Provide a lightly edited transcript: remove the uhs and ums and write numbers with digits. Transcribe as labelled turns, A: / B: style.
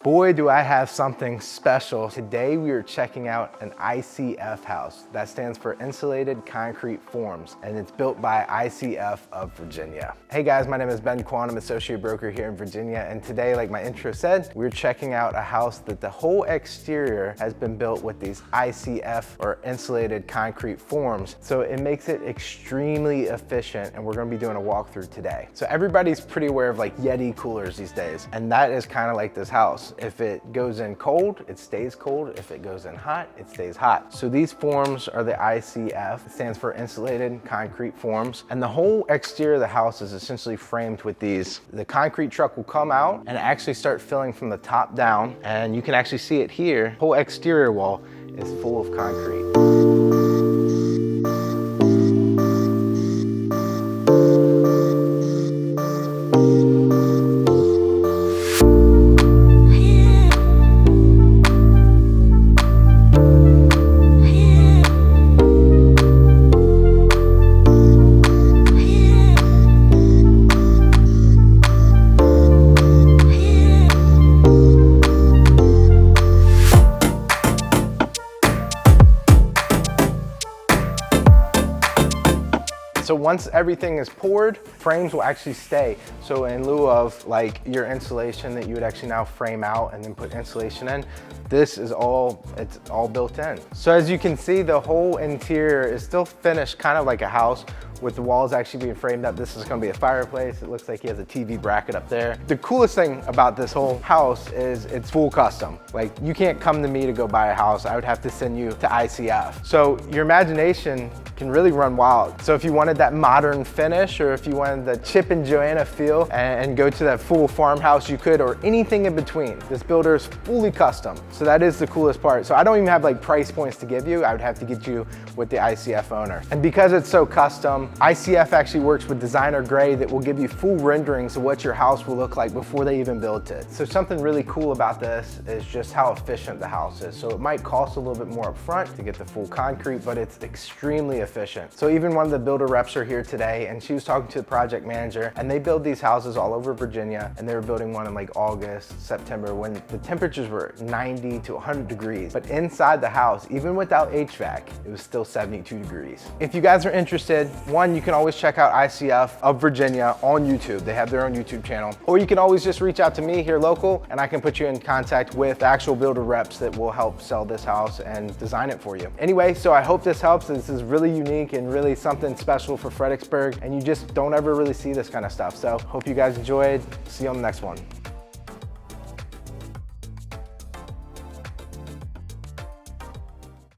A: Boy, do I have something special. Today we are checking out an ICF house. That stands for Insulated Concrete Forms, and it's built by ICF of Virginia. Hey guys, my name is Ben Quann. I'm associate broker here in Virginia, and today, like my intro said, we're checking out a house that the whole exterior has been built with these ICF or Insulated Concrete Forms. So it makes it extremely efficient, and we're gonna be doing a walkthrough today. So everybody's pretty aware of like Yeti coolers these days, and that is kind of like this house. If it goes in cold, it stays cold. If it goes in hot, it stays hot. So these forms are the ICF. It stands for Insulated Concrete Forms, and the whole exterior of the house is essentially framed with these. The concrete truck will come out and actually start filling from the top down, and you can actually see it here. The whole exterior wall is full of concrete. So once everything is poured, frames will actually stay. So in lieu of like your insulation that you would actually now frame out and then put insulation in, this is it's all built in. So as you can see, the whole interior is still finished kind of like a house, with the walls actually being framed up. This is gonna be a fireplace. It looks like he has a TV bracket up there. The coolest thing about this whole house is it's full custom. Like, you can't come to me to go buy a house. I would have to send you to ICF. So your imagination can really run wild. So if you wanted that modern finish, or if you wanted the Chip and Joanna feel and go to that full farmhouse, you could, or anything in between. This builder is fully custom. So that is the coolest part. So I don't even have like price points to give you. I would have to get you with the ICF owner. And because it's so custom, ICF actually works with designer gray that will give you full renderings of what your house will look like before they even built it. So something really cool about this is just how efficient the house is. So it might cost a little bit more up front to get the full concrete, but it's extremely efficient. So even one of the builder reps are here today, and she was talking to the project manager, and they build these houses all over Virginia, and they were building one in like August, September, when the temperatures were 90 to 100 degrees. But inside the house, even without HVAC, it was still 72 degrees. If you guys are interested, one, you can always check out ICF of Virginia on YouTube. They have their own YouTube channel. Or you can always just reach out to me here local, and I can put you in contact with the actual builder reps that will help sell this house and design it for you. Anyway, so I hope this helps. This is really unique and really something special for Fredericksburg, and you just don't ever really see this kind of stuff. So hope you guys enjoyed. See you on the next one.